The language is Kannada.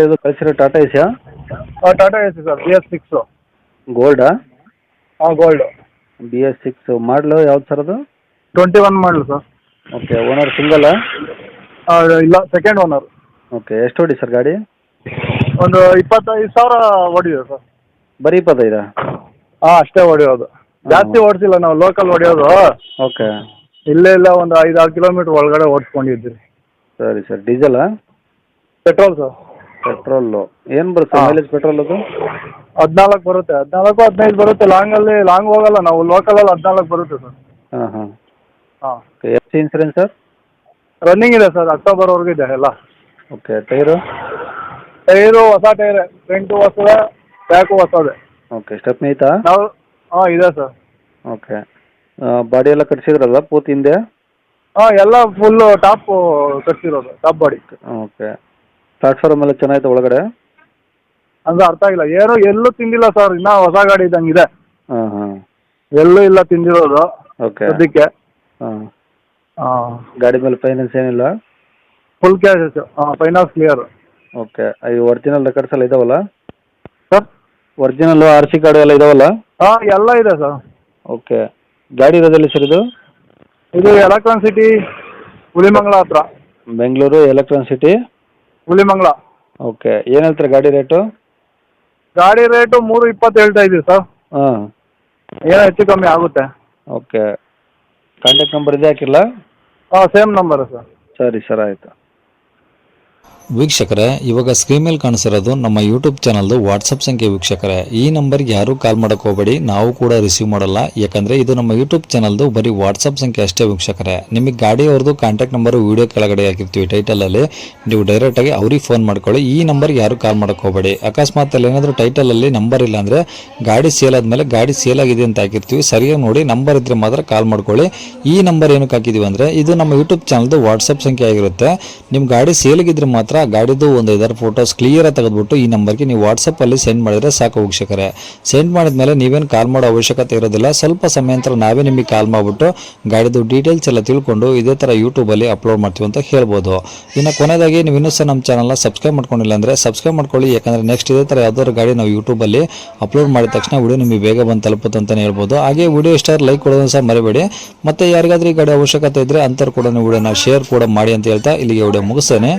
ಇದು ಕಳಿಸಿರೋ ಟಾಟಾ ಎಸಿಯಾ? Tata AC sir BS6. ಗೋಲ್ಡಾ? ಗೋಲ್ಡು. BS6 ಮಾಡಲು ಯಾವ್ದು ಸರ್ ಅದು? 21 ಮಾಡಲು ಸರ್. ಓಕೆ. ಓನರ್ ಸಿಂಗಲ್ಲಾ? ಇಲ್ಲ, ಸೆಕೆಂಡ್ ಓನರ್. ಓಕೆ. ಎಷ್ಟು ಹೊಡಿ ಸರ್ ಗಾಡಿ? ಒಂದು 25,000 ಓಡಿದೆ ಸರ್. ಬರೀ 25? ಅಷ್ಟೇ ಹೊಡಿಯೋದು, ಜಾಸ್ತಿ ಓಡಿಸಿಲ್ಲ, ನಾವು ಲೋಕಲ್ ಹೊಡಿಯೋದು. ಓಕೆ. ಇಲ್ಲೇ ಇಲ್ಲ, ಒಂದು 5-6 ಕಿಲೋಮೀಟ್ರ್ ಒಳಗಡೆ ಓಡಿಸ್ಕೊಂಡಿದ್ದೀರಿ. ಸರಿ ಸರ್. ಡೀಸೆಲಾ? Petrol sir. ಪೆಟ್ರೋಲು ಏನು ಬರುತ್ತೆ ಮೈಲೇಜ್ ಪೆಟ್ರೋಲ್ ಅದು? 14 ಬರುತ್ತೆ, 14-15 ಬರುತ್ತೆ. ಲಾಂಗ್ ಹೋಗಲ್ಲ, ನಾವು ಲೋಕಲಲ್ಲಿ 14 ಬರುತ್ತೆ ಸರ್. ಹಾಂ. ಹಾಂ. FC insurance sir? ರನ್ನಿಂಗ್ ಇದೆ ಸರ್, ಅಕ್ಟೋಬರ್ವರೆಗೂ ಇದೆ ಎಲ್ಲ. ಓಕೆ. ಟೈರು ಹೊಸ ಟೈರೆ, ಫ್ರಂಟು ಹೊಸದೆ, ಬ್ಯಾಕು ಹೊಸದೆ. ಓಕೆ. ಸ್ಟೆಪ್ನಿ ಐತಾ? ಇದೆ ಸರ್. ಓಕೆ. ಬಾಡಿ ಎಲ್ಲ ಕಟ್ಸಿದ್ರಲ್ಲ ಪೂರ್ತಿ ಹಿಂದೆ? ಎಲ್ಲ ಫುಲ್ಲು ಟಾಪ್ ಕಟ್ಸಿರೋದು, ಟಾಪ್ ಬಾಡಿ. ಓಕೆ. ಪ್ಲಾಟ್ಫಾರ್ಮ್ ಎಲ್ಲ ಚೆನ್ನಾಗಿದೆ ಒಳಗಡೆ? ಅಂದ್ರೆ ಅರ್ಥ ಆಗಿಲ್ಲ. ಎಲ್ಲೂ ತಿಂದಿಲ್ಲ ಸರ್, ಇನ್ನೂ ಹೊಸ ಗಾಡಿ ಇದ್ದಂಗೆ ಇದೆ. ಹಾಂ. ಎಲ್ಲೂ ಇಲ್ಲ ತಿಂದಿರೋದು ಓಕೆ. ಸದ್ಯಕ್ಕೆ. ಗಾಡಿ ಮೇಲೆ ಫೈನಾನ್ಸ್ ಏನಿಲ್ಲ? Full cash. Finance clear. Okay. ಈ ಒರಿಜಿನಲ್ ರೆಕಾರ್ಡ್ಸ್ ಎಲ್ಲ ಇದಾವಲ್ಲ ಸರ್? ಒರಿಜಿನಲ್ RC ಕಾರ್ಡು ಎಲ್ಲ ಇದಾವಲ್ಲ? ಎಲ್ಲ ಇದೆ ಸರ್. ಓಕೆ. ಗಾಡಿ ಇರೋದಲ್ಲಿ ಸರ್ ಇದು? ಇದು ಎಲೆಕ್ಟ್ರಾನ್ ಸಿಟಿ, ಹುಲಿಮಂಗ್ಲ ಹತ್ರ. Bengaluru electron city, Hulimangala. Okay. ಏನು ಹೇಳ್ತಾರೆ ಗಾಡಿ ರೇಟು? ಗಾಡಿ ರೇಟು 320 ಹೇಳ್ತಾ ಇದ್ದೀವಿ ಸರ್. ಹಾಂ. ಏನೋ ಹೆಚ್ಚು ಕಮ್ಮಿ ಆಗುತ್ತೆ. ಓಕೆ. ಕಾಂಟ್ಯಾಕ್ಟ್ ನಂಬರ್ ಇದೆ ಹಾಕಿಲ್ಲ? Same number sir. ಸರಿ ಸರ್, ಆಯಿತು. ವೀಕ್ಷಕರೇ, ಇವಾಗ ಸ್ಕ್ರೀನ್ ಮೇಲೆ ಕಾಣಿಸಿರೋದು ನಮ್ಮ ಯೂಟ್ಯೂಬ್ ಚಾನಲ್ದು ವಾಟ್ಸಪ್ ಸಂಖ್ಯೆ. ವೀಕ್ಷಕರೇ, ಈ ನಂಬರ್ಗೆ ಯಾರೂ ಕಾಲ್ ಮಾಡೋಕೆ ಹೋಗಬೇಡಿ, ನಾವು ಕೂಡ ರಿಸೀವ್ ಮಾಡಲ್ಲ. ಯಾಕಂದರೆ ಇದು ನಮ್ಮ ಯೂಟ್ಯೂಬ್ ಚಾನಲ್ದು ಬರೀ ವಾಟ್ಸಪ್ ಸಂಖ್ಯೆ ಅಷ್ಟೇ. ವೀಕ್ಷಕರೇ, ನಿಮಗೆ ಗಾಡಿಯವ್ರದ್ದು ಕಾಂಟ್ಯಾಕ್ಟ್ ನಂಬರು ವೀಡಿಯೋ ಕೆಳಗಡೆ ಹಾಕಿರ್ತೀವಿ ಟೈಟಲಲ್ಲಿ, ನೀವು ಡೈರೆಕ್ಟಾಗಿ ಅವ್ರಿಗೆ ಫೋನ್ ಮಾಡ್ಕೊಳ್ಳಿ. ಈ ನಂಬರ್ಗೆ ಯಾರೂ ಕಾಲ್ ಮಾಡೋಕೆ ಹೋಗಬೇಡಿ. ಅಕಸ್ಮಾತ್ ಅಲ್ಲಿ ಏನಾದರೂ ಟೈಟಲಲ್ಲಿ ನಂಬರ್ ಇಲ್ಲ ಅಂದರೆ ಗಾಡಿ ಸೇಲ್ ಆದಮೇಲೆ ಗಾಡಿ ಸೇಲ್ ಆಗಿದೆ ಅಂತ ಹಾಕಿರ್ತೀವಿ, ಸರಿಯಾಗಿ ನೋಡಿ ನಂಬರ್ ಇದ್ದರೆ ಮಾತ್ರ ಕಾಲ್ ಮಾಡ್ಕೊಳ್ಳಿ. ಈ ನಂಬರ್ ಏನಕ್ಕೆ ಹಾಕಿದ್ದೀವಿ ಅಂದರೆ ಇದು ನಮ್ಮ ಯೂಟ್ಯೂಬ್ ಚಾನಲ್ದು ವಾಟ್ಸಪ್ ಸಂಖ್ಯೆ ಆಗಿರುತ್ತೆ. ನಿಮ್ಮ ಗಾಡಿ ಸೇಲಿಗಿದ್ರೆ ಮಾತ್ರ ಗಾಡಿದು ಒಂದು 5 ಫೋಟೋಸ್ ಕ್ಲಿಯರ್ ಆಗಿ ತೆಗೆದುಬಿಟ್ಟು ಈ ನಂಬರ್ಗೆ ನೀವು ವಾಟ್ಸಪ್ಪಲ್ಲಿ ಸೆಂಡ್ ಮಾಡಿದರೆ ಸಾಕು. ವೀಕ್ಷಕರೇ, ಸೆಂಡ್ ಮಾಡಿದ್ಮೇಲೆ ನೀವೇನು ಕಾಲ್ ಮಾಡೋ ಅವಶ್ಯಕತೆ ಇರೋದಿಲ್ಲ. ಸ್ವಲ್ಪ ಸಮಯ ನಂತರ ನಾವೇ ನಿಮಗೆ ಕಾಲ್ ಮಾಡಿಬಿಟ್ಟು ಗಾಡಿದು ಡೀಟೇಲ್ಸ್ ಎಲ್ಲ ತಿಳ್ಕೊಂಡು ಇದೇ ಥರ ಯೂಟ್ಯೂಬಲ್ಲಿ ಅಪ್ಲೋಡ್ ಮಾಡ್ತೀವಿ ಅಂತ ಹೇಳ್ಬೋದು. ಇನ್ನು ಕೊನೆಯದಾಗಿ ನೀವು ಇನ್ನೂ ಸಹ ನಮ್ಮ ಚಾನಲ್ನ ಸಬ್ಸ್ಕ್ರೈಬ್ ಮಾಡ್ಕೊಂಡಿಲ್ಲ ಅಂದರೆ ಸಬ್ಸ್ಕ್ರೈಬ್ ಮಾಡ್ಕೊಳ್ಳಿ. ಯಾಕಂದರೆ ನೆಕ್ಸ್ಟ್ ಇದೇ ಥರ ಯಾವ್ದಾದ್ರು ಗಾಡಿ ನಾವು ಯೂಟ್ಯೂಬಲ್ಲಿ ಅಪ್ಲೋಡ್ ಮಾಡಿದ ತಕ್ಷಣ ವಿಡಿಯೋ ನಿಮಗೆ ಬೇಗ ಬಂದು ತಲುಪುತ್ತೆ ಅಂತಲೇ ಹೇಳ್ಬೋದು. ಹಾಗೆ ವಿಡಿಯೋ ಇಷ್ಟ ಲೈಕ್ ಕೊಡೋದನ್ನು ಸಹ ಮರಿಬೇಡಿ. ಮತ್ತು ಯಾರಿಗಾದ್ರೂ ಈ ಗಾಡಿ ಅವಶ್ಯಕತೆ ಇದ್ದರೆ ಅಂಥವ್ರು ಕೂಡ ವಿಡಿಯೋನ ಶೇರ್ ಕೂಡ ಮಾಡಿ ಅಂತ ಹೇಳ್ತಾ ಇಲ್ಲಿಗೆ ವಿಡಿಯೋ ಮುಗಿಸ್ತೇನೆ.